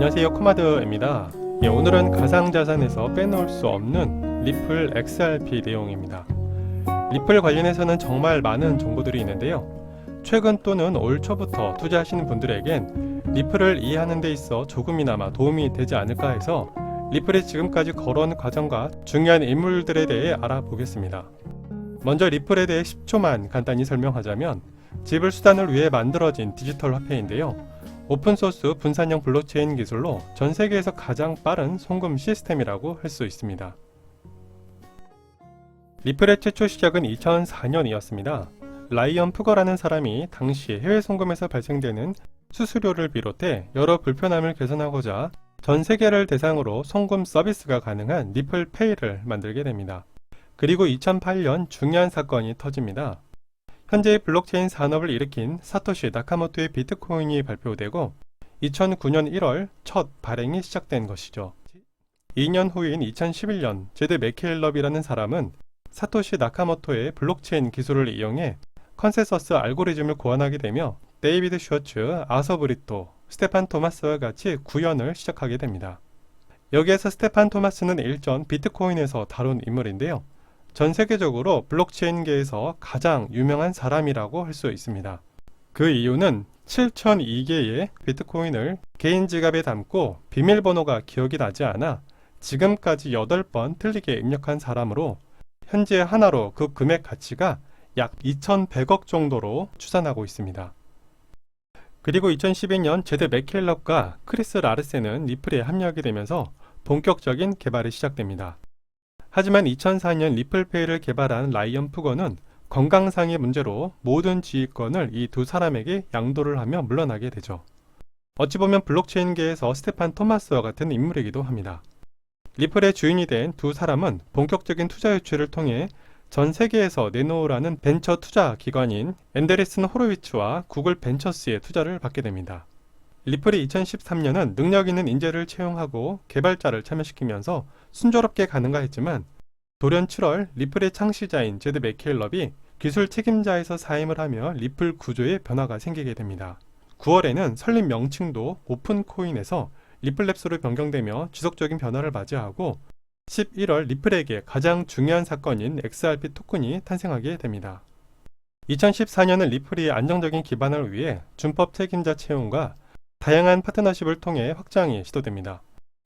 안녕하세요, 코마드입니다. 오늘은 가상자산에서 빼놓을 수 없는 리플 XRP 내용입니다. 리플 관련해서는 정말 많은 정보들이 있는데요. 최근 또는 올 초부터 투자하시는 분들에겐 리플을 이해하는 데 있어 조금이나마 도움이 되지 않을까 해서 리플의 지금까지 걸어온 과정과 중요한 인물들에 대해 알아보겠습니다. 먼저 리플에 대해 10초만 간단히 설명하자면 지불 수단을 위해 만들어진 디지털 화폐인데요. 오픈소스 분산형 블록체인 기술로 전 세계에서 가장 빠른 송금 시스템이라고 할 수 있습니다. 리플의 최초 시작은 2004년이었습니다. 라이언 푸거라는 사람이 당시 해외 송금에서 발생되는 수수료를 비롯해 여러 불편함을 개선하고자 전 세계를 대상으로 송금 서비스가 가능한 리플페이를 만들게 됩니다. 그리고 2008년 중요한 사건이 터집니다. 현재의 블록체인 산업을 일으킨 사토시 나카모토의 비트코인이 발표되고 2009년 1월 첫 발행이 시작된 것이죠. 2년 후인 2011년 제드 맥켈럽이라는 사람은 사토시 나카모토의 블록체인 기술을 이용해 컨센서스 알고리즘을 고안하게 되며 데이비드 슈어츠, 아서 브리토, 스테판 토마스와 같이 구현을 시작하게 됩니다. 여기에서 스테판 토마스는 일전 비트코인에서 다룬 인물인데요. 전 세계적으로 블록체인계에서 가장 유명한 사람이라고 할 수 있습니다. 그 이유는 7002개의 비트코인을 개인 지갑에 담고 비밀번호가 기억이 나지 않아 지금까지 8번 틀리게 입력한 사람으로 현재 하나로 그 금액 가치가 약 2100억 정도로 추산하고 있습니다. 그리고 2012년 제드 맥켈럽과 크리스 라르센은 리플에 합류하게 되면서 본격적인 개발이 시작됩니다. 하지만 2004년 리플페이를 개발한 라이언 푸거는 건강상의 문제로 모든 지휘권을 이 두 사람에게 양도를 하며 물러나게 되죠. 어찌 보면 블록체인계에서 스테판 토마스와 같은 인물이기도 합니다. 리플의 주인이 된 두 사람은 본격적인 투자 유치를 통해 전 세계에서 내놓으라는 벤처 투자 기관인 앤데레슨 호로위츠와 구글 벤처스의 투자를 받게 됩니다. 리플이 2013년은 능력 있는 인재를 채용하고 개발자를 참여시키면서 순조롭게 가는가 했지만 돌연 7월 리플의 창시자인 제드 맥켈럽이 기술 책임자에서 사임을 하며 리플 구조에 변화가 생기게 됩니다. 9월에는 설립 명칭도 오픈코인에서 리플랩스로 변경되며 지속적인 변화를 맞이하고 11월 리플에게 가장 중요한 사건인 XRP 토큰이 탄생하게 됩니다. 2014년은 리플이 안정적인 기반을 위해 준법 책임자 채용과 다양한 파트너십을 통해 확장이 시도됩니다.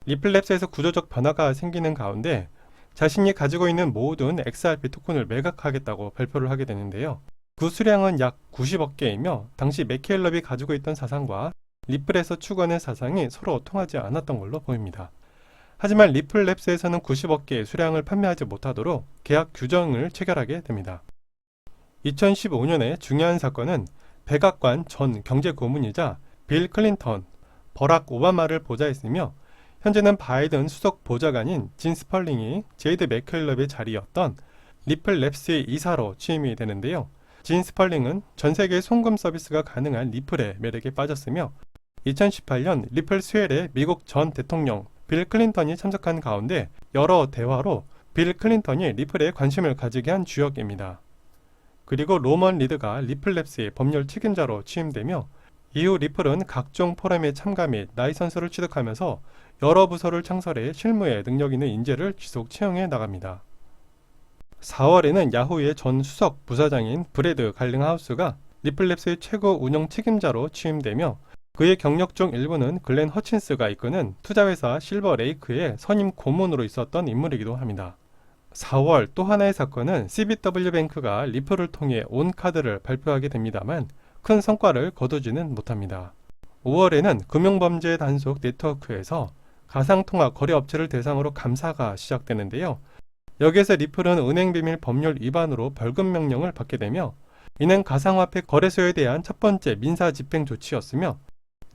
리플랩스에서 구조적 변화가 생기는 가운데 자신이 가지고 있는 모든 XRP 토큰을 매각하겠다고 발표를 하게 되는데요. 그 수량은 약 90억 개이며 당시 맥켈럽이 가지고 있던 사상과 리플에서 추구하는 사상이 서로 통하지 않았던 걸로 보입니다. 하지만 리플랩스에서는 90억 개의 수량을 판매하지 못하도록 계약 규정을 체결하게 됩니다. 2015년의 중요한 사건은 백악관 전 경제고문이자 빌 클린턴, 버락 오바마를 보좌했으며 현재는 바이든 수석 보좌관인 진 스펄링이 제이드 맥켈럽의 자리였던 리플랩스의 이사로 취임이 되는데요. 진 스펄링은 전 세계 송금 서비스가 가능한 리플의 매력에 빠졌으며 2018년 리플 스웰에 미국 전 대통령 빌 클린턴이 참석한 가운데 여러 대화로 빌 클린턴이 리플에 관심을 가지게 한 주역입니다. 그리고 로먼 리드가 리플랩스의 법률 책임자로 취임되며 이후 리플은 각종 포럼에 참가 및 라이선스를 취득하면서 여러 부서를 창설해 실무에 능력 있는 인재를 지속 채용해 나갑니다. 4월에는 야후의 전 수석 부사장인 브래드 갈링하우스가 리플랩스의 최고 운영 책임자로 취임되며 그의 경력 중 일부는 글렌 허친스가 이끄는 투자회사 실버레이크의 선임 고문으로 있었던 인물이기도 합니다. 4월 또 하나의 사건은 CBW뱅크가 리플을 통해 온카드를 발표하게 됩니다만 큰 성과를 거두지는 못합니다. 5월에는 금융범죄 단속 네트워크에서 가상통화 거래업체를 대상으로 감사가 시작되는데요. 여기에서 리플은 은행비밀 법률 위반으로 벌금 명령을 받게 되며 이는 가상화폐 거래소에 대한 첫 번째 민사집행 조치였으며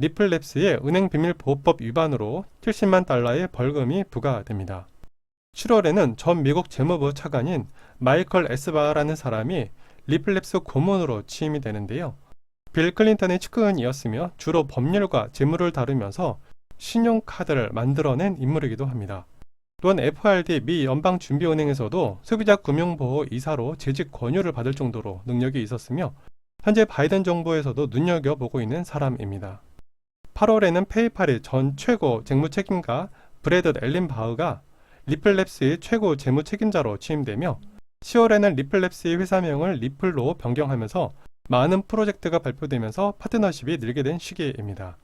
리플랩스의 은행비밀보호법 위반으로 70만 달러의 벌금이 부과됩니다. 7월에는 전 미국 재무부 차관인 마이클 에스바라는 사람이 리플랩스 고문으로 취임이 되는데요. 빌 클린턴의 측근이었으며 주로 법률과 재무를 다루면서 신용카드를 만들어낸 인물이기도 합니다. 또한 FRD 미 연방준비은행에서도 소비자금융보호 이사로 재직 권유를 받을 정도로 능력이 있었으며 현재 바이든 정부에서도 눈여겨보고 있는 사람입니다. 8월에는 페이팔의 전 최고 재무책임가 브래드 앨린바흐가 리플랩스의 최고 재무책임자로 취임되며 10월에는 리플랩스의 회사명을 리플로 변경하면서 많은 프로젝트가 발표되면서 파트너십이 늘게 된 시기입니다.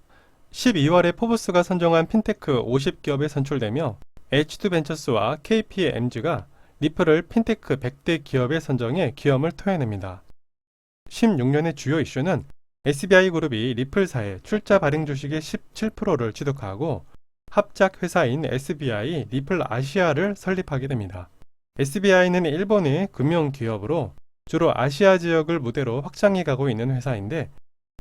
12월에 포브스가 선정한 핀테크 50기업에 선출되며 H2벤처스와 KPMG가 리플을 핀테크 100대 기업에 선정해 기염을 토해냅니다. 16년의 주요 이슈는 SBI그룹이 리플사의 출자 발행 주식의 17%를 취득하고 합작 회사인 SBI 리플 아시아를 설립하게 됩니다. SBI는 일본의 금융기업으로 주로 아시아 지역을 무대로 확장해 가고 있는 회사인데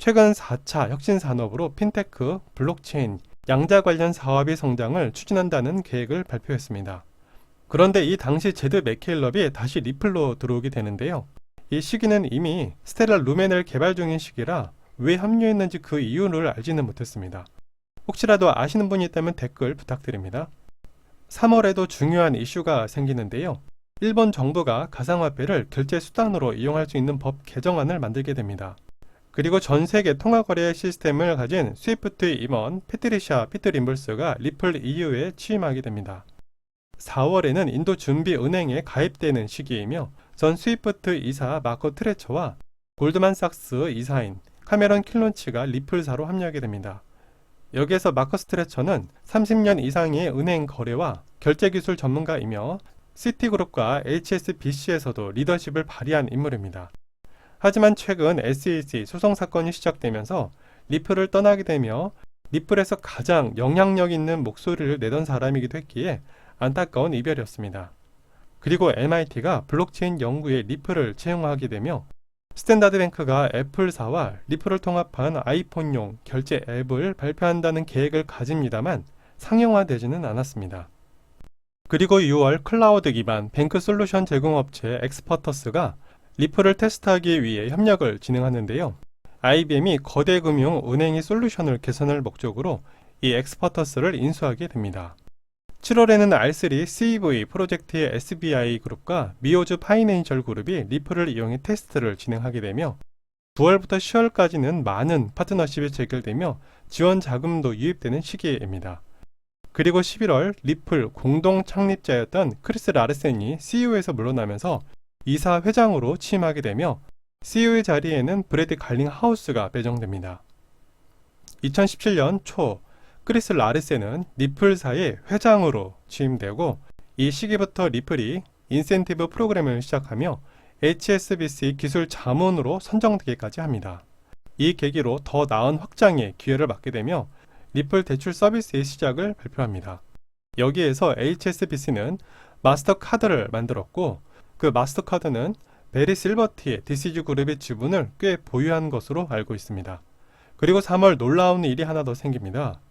최근 4차 혁신산업으로 핀테크, 블록체인, 양자 관련 사업의 성장을 추진한다는 계획을 발표했습니다. 그런데 이 당시 제드 맥케일럽이 다시 리플로 들어오게 되는데요. 이 시기는 이미 스텔라 루멘을 개발 중인 시기라 왜 합류했는지 그 이유를 알지는 못했습니다. 혹시라도 아시는 분이 있다면 댓글 부탁드립니다. 3월에도 중요한 이슈가 생기는데요. 일본 정부가 가상화폐를 결제 수단으로 이용할 수 있는 법 개정안을 만들게 됩니다. 그리고 전 세계 통화거래 시스템을 가진 스위프트의 임원 패트리샤 피트림블스가 리플 EU에 취임하게 됩니다. 4월에는 인도 준비은행에 가입되는 시기이며 전 스위프트 이사 마코 트레처와 골드만삭스 이사인 카메론 킬론치가 리플사로 합류하게 됩니다. 여기에서 마커스 트레처는 30년 이상의 은행 거래와 결제기술 전문가이며 시티그룹과 HSBC에서도 리더십을 발휘한 인물입니다. 하지만 최근 SEC 소송 사건이 시작되면서 리플을 떠나게 되며 리플에서 가장 영향력 있는 목소리를 내던 사람이기도 했기에 안타까운 이별이었습니다. 그리고 MIT가 블록체인 연구에 리플을 채용하게 되며 스탠다드뱅크가 애플사와 리플을 통합한 아이폰용 결제 앱을 발표한다는 계획을 가집니다만 상용화되지는 않았습니다. 그리고 6월 클라우드 기반 뱅크 솔루션 제공업체 엑스퍼터스가 리플을 테스트하기 위해 협력을 진행하는데요. IBM이 거대 금융 은행의 솔루션을 개선할 목적으로 이 엑스퍼터스를 인수하게 됩니다. 7월에는 R3 CV 프로젝트의 SBI 그룹과 미오즈 파이낸셜 그룹이 리플을 이용해 테스트를 진행하게 되며 9월부터 10월까지는 많은 파트너십이 체결되며 지원 자금도 유입되는 시기입니다. 그리고 11월 리플 공동 창립자였던 크리스 라르센이 CEO에서 물러나면서 이사 회장으로 취임하게 되며 CEO의 자리에는 브래드 갈링하우스가 배정됩니다. 2017년 초 크리스 라르센은 리플사의 회장으로 취임되고 이 시기부터 리플이 인센티브 프로그램을 시작하며 HSBC 기술 자문으로 선정되기까지 합니다. 이 계기로 더 나은 확장의 기회를 맞게 되며 리플 대출 서비스의 시작을 발표합니다. 여기에서 HSBC는 마스터카드를 만들었고 그 마스터카드는 베리 실버티의 DCG 그룹의 지분을 꽤 보유한 것으로 알고 있습니다. 그리고 3월 놀라운 일이 하나 더 생깁니다.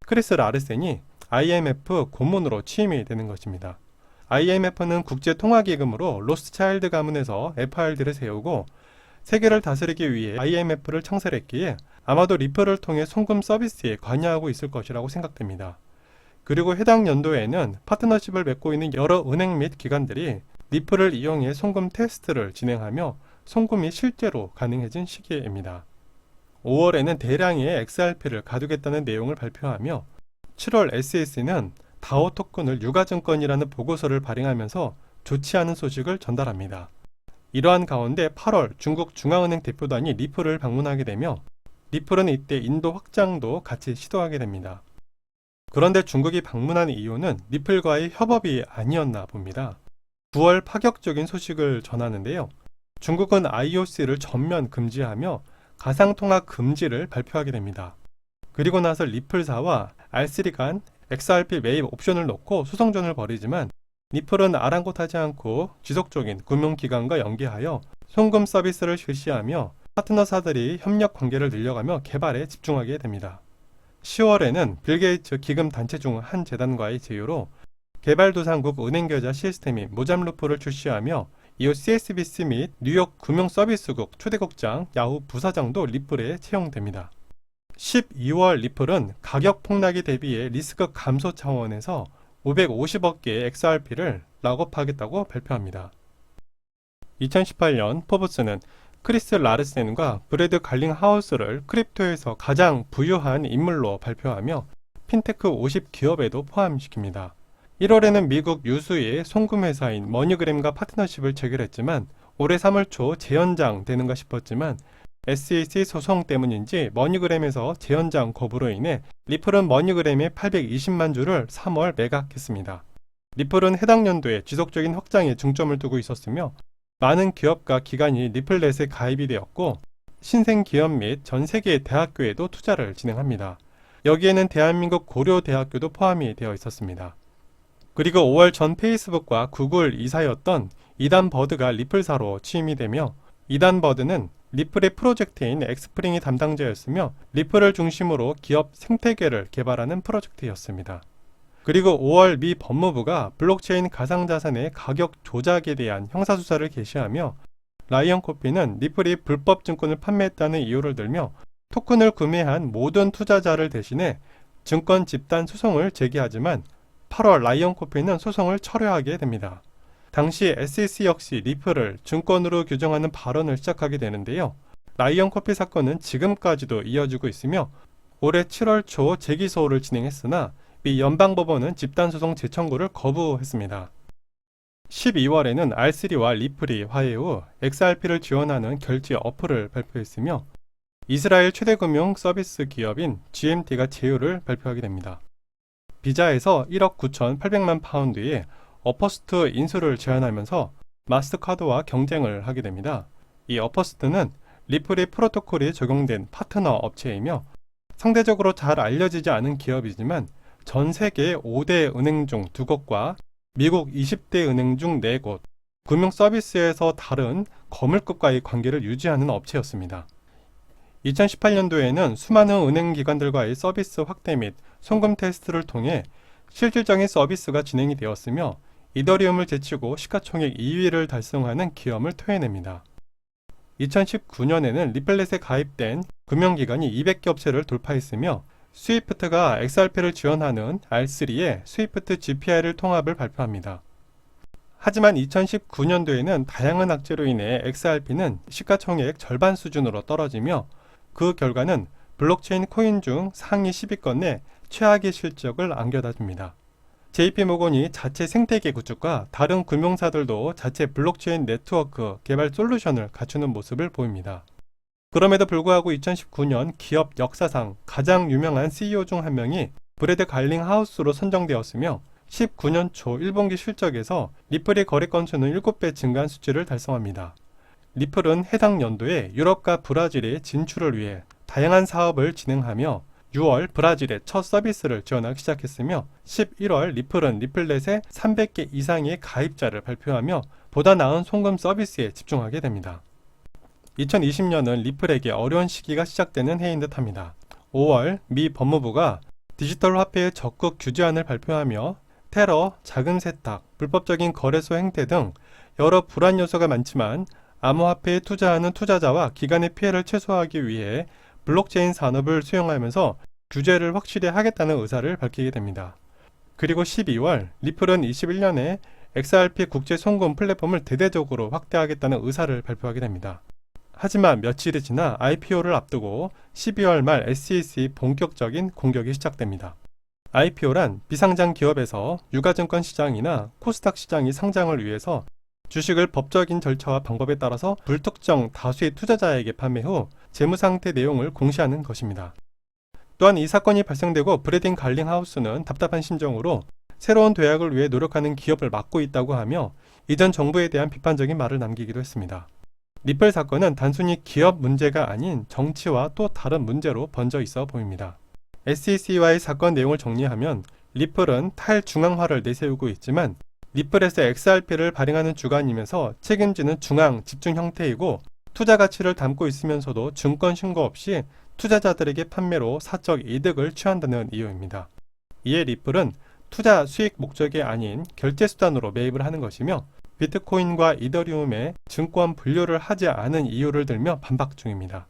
크리스 라르센이 IMF 고문으로 취임이 되는 것입니다. IMF는 국제통화기금으로 로스차일드 가문에서 FIRD를 세우고 세계를 다스리기 위해 IMF를 창설했기에 아마도 리플을 통해 송금 서비스에 관여하고 있을 것이라고 생각됩니다. 그리고 해당 연도에는 파트너십을 맺고 있는 여러 은행 및 기관들이 리플을 이용해 송금 테스트를 진행하며 송금이 실제로 가능해진 시기입니다. 5월에는 대량의 XRP를 가두겠다는 내용을 발표하며 7월 SEC는 다오 토큰을 유가증권이라는 보고서를 발행하면서 좋지 않은 소식을 전달합니다. 이러한 가운데 8월 중국 중앙은행 대표단이 리플을 방문하게 되며 리플은 이때 인도 확장도 같이 시도하게 됩니다. 그런데 중국이 방문한 이유는 리플과의 협업이 아니었나 봅니다. 9월 파격적인 소식을 전하는데요. 중국은 IOC를 전면 금지하며 가상통화 금지를 발표하게 됩니다. 그리고 나서 리플사와 R3 간 XRP 매입 옵션을 놓고 소송전을 벌이지만 리플은 아랑곳하지 않고 지속적인 금융기관과 연계하여 송금 서비스를 실시하며 파트너사들이 협력 관계를 늘려가며 개발에 집중하게 됩니다. 10월에는 빌 게이츠 기금 단체 중 한 재단과의 제휴로 개발도상국 은행계좌 시스템인 모잠루프를 출시하며 이후 CSBC 및 뉴욕 금융서비스국 초대국장 야후 부사장도 리플에 채용됩니다. 12월 리플은 가격 폭락에 대비해 리스크 감소 차원에서 550억 개의 XRP를 락업하겠다고 발표합니다. 2018년 포브스는 크리스 라르센과 브래드 갈링하우스를 크립토에서 가장 부유한 인물로 발표하며 핀테크 50 기업에도 포함시킵니다. 1월에는 미국 유수의 송금회사인 머니그램과 파트너십을 체결했지만 올해 3월 초 재연장 되는가 싶었지만 SEC 소송 때문인지 머니그램에서 재연장 거부로 인해 리플은 머니그램의 820만 주를 3월 매각했습니다. 리플은 해당 연도에 지속적인 확장에 중점을 두고 있었으며 많은 기업과 기관이 리플넷에 가입이 되었고 신생 기업 및 전 세계의 대학교에도 투자를 진행합니다. 여기에는 대한민국 고려대학교도 포함이 되어 있었습니다. 그리고 5월 전 페이스북과 구글 이사였던 이단 버드가 리플사로 취임이 되며 이단 버드는 리플의 프로젝트인 엑스프링이 담당자였으며 리플을 중심으로 기업 생태계를 개발하는 프로젝트였습니다. 그리고 5월 미 법무부가 블록체인 가상자산의 가격 조작에 대한 형사수사를 개시하며 라이언코피는 리플이 불법 증권을 판매했다는 이유를 들며 토큰을 구매한 모든 투자자를 대신해 증권 집단 소송을 제기하지만 8월 라이언코피는 소송을 철회하게 됩니다. 당시 SEC 역시 리플을 증권으로 규정하는 발언을 시작하게 되는데요. 라이언코피 사건은 지금까지도 이어지고 있으며 올해 7월 초 재기소를 진행했으나 미 연방법원은 집단소송 재청구를 거부했습니다. 12월에는 R3와 리플이 화해 후 XRP를 지원하는 결제 어플을 발표했으며 이스라엘 최대 금융 서비스 기업인 GMT가 제휴를 발표하게 됩니다. 비자에서 1억 9,800만 파운드의 어퍼스트 인수를 제안하면서 마스터카드와 경쟁을 하게 됩니다. 이 어퍼스트는 리플의 프로토콜이 적용된 파트너 업체이며 상대적으로 잘 알려지지 않은 기업이지만 전 세계 5대 은행 중 2곳과 미국 20대 은행 중 4곳, 금융 서비스에서 다른 거물급과의 관계를 유지하는 업체였습니다. 2018년도에는 수많은 은행 기관들과의 서비스 확대 및 송금 테스트를 통해 실질적인 서비스가 진행이 되었으며 이더리움을 제치고 시가총액 2위를 달성하는 기업을 토해냅니다. 2019년에는 리플렛에 가입된 금융기관이 200개 업체를 돌파했으며 스위프트가 XRP를 지원하는 R3에 스위프트 GPI를 통합을 발표합니다. 하지만 2019년도에는 다양한 악재로 인해 XRP는 시가총액 절반 수준으로 떨어지며 그 결과는 블록체인 코인 중 상위 10위권 내 최악의 실적을 안겨다 줍니다. JP모건이 자체 생태계 구축과 다른 금융사들도 자체 블록체인 네트워크 개발 솔루션을 갖추는 모습을 보입니다. 그럼에도 불구하고 2019년 기업 역사상 가장 유명한 CEO 중 한 명이 브래드 갈링하우스로 선정되었으며 19년 초 1분기 실적에서 리플의 거래 건수는 7배 증가한 수치를 달성합니다. 리플은 해당 연도에 유럽과 브라질의 진출을 위해 다양한 사업을 진행하며 6월 브라질의 첫 서비스를 지원하기 시작했으며 11월 리플은 리플렛에 300개 이상의 가입자를 발표하며 보다 나은 송금 서비스에 집중하게 됩니다. 2020년은 리플에게 어려운 시기가 시작되는 해인 듯합니다. 5월 미 법무부가 디지털 화폐의 적극 규제안을 발표하며 테러, 자금 세탁, 불법적인 거래소 행태 등 여러 불안 요소가 많지만 암호화폐에 투자하는 투자자와 기관의 피해를 최소화하기 위해 블록체인 산업을 수용하면서 규제를 확실히 하겠다는 의사를 밝히게 됩니다. 그리고 12월 리플은 21년에 XRP 국제 송금 플랫폼을 대대적으로 확대하겠다는 의사를 발표하게 됩니다. 하지만 며칠이 지나 IPO를 앞두고 12월 말 SEC 본격적인 공격이 시작됩니다. IPO란 비상장 기업에서 유가증권 시장이나 코스닥 시장이 상장을 위해서 주식을 법적인 절차와 방법에 따라서 불특정 다수의 투자자에게 판매 후 재무상태 내용을 공시하는 것입니다. 또한 이 사건이 발생되고 브래드 갈링하우스는 답답한 심정으로 새로운 도약을 위해 노력하는 기업을 막고 있다고 하며 이전 정부에 대한 비판적인 말을 남기기도 했습니다. 리플 사건은 단순히 기업 문제가 아닌 정치와 또 다른 문제로 번져 있어 보입니다. SEC와의 사건 내용을 정리하면 리플은 탈중앙화를 내세우고 있지만 리플에서 XRP를 발행하는 주관이면서 책임지는 중앙 집중 형태이고 투자 가치를 담고 있으면서도 증권 신고 없이 투자자들에게 판매로 사적 이득을 취한다는 이유입니다. 이에 리플은 투자 수익 목적이 아닌 결제 수단으로 매입을 하는 것이며 비트코인과 이더리움의 증권 분류를 하지 않은 이유를 들며 반박 중입니다.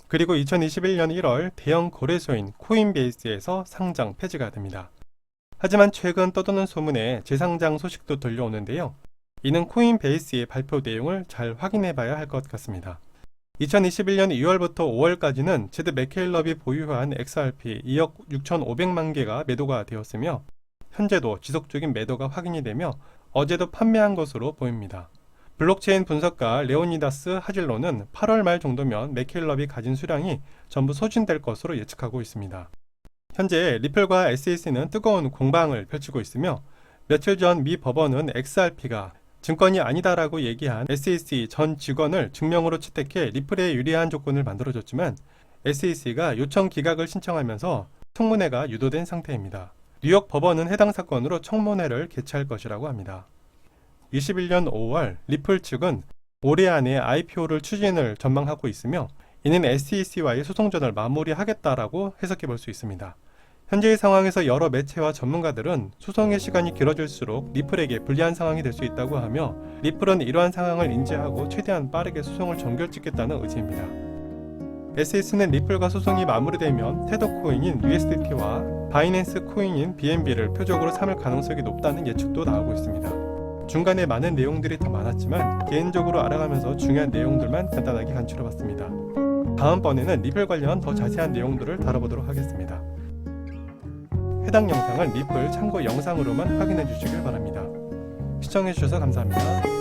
그리고 2021년 1월 대형 거래소인 코인베이스에서 상장 폐지가 됩니다. 하지만 최근 떠도는 소문에 재상장 소식도 들려오는데요. 이는 코인베이스의 발표 내용을 잘 확인해 봐야 할 것 같습니다. 2021년 2월부터 5월까지는 제드 맥케일럽이 보유한 XRP 2억 6,500만 개가 매도가 되었으며 현재도 지속적인 매도가 확인이 되며 어제도 판매한 것으로 보입니다. 블록체인 분석가 레오니다스 하질로는 8월 말 정도면 맥케일럽이 가진 수량이 전부 소진될 것으로 예측하고 있습니다. 현재 리플과 SEC는 뜨거운 공방을 펼치고 있으며 며칠 전 미 법원은 XRP가 증권이 아니다라고 얘기한 SEC 전 직원을 증명으로 채택해 리플에 유리한 조건을 만들어줬지만 SEC가 요청 기각을 신청하면서 청문회가 유도된 상태입니다. 뉴욕 법원은 해당 사건으로 청문회를 개최할 것이라고 합니다. 21년 5월 리플 측은 올해 안에 IPO를 추진을 전망하고 있으며 이는 SEC와의 소송전을 마무리하겠다라고 해석해 볼 수 있습니다. 현재의 상황에서 여러 매체와 전문가들은 소송의 시간이 길어질수록 리플에게 불리한 상황이 될 수 있다고 하며 리플은 이러한 상황을 인지하고 최대한 빠르게 소송을 종결짓겠다는 의지입니다. SEC는 리플과 소송이 마무리되면 테더 코인인 USDT와 바이낸스 코인인 BNB를 표적으로 삼을 가능성이 높다는 예측도 나오고 있습니다. 중간에 많은 내용들이 더 많았지만 개인적으로 알아가면서 중요한 내용들만 간단하게 간추려봤습니다. 다음번에는 리플 관련 더 자세한 내용들을 다뤄보도록 하겠습니다. 해당 영상은 리플 참고 영상으로만 확인해 주시길 바랍니다. 시청해주셔서 감사합니다.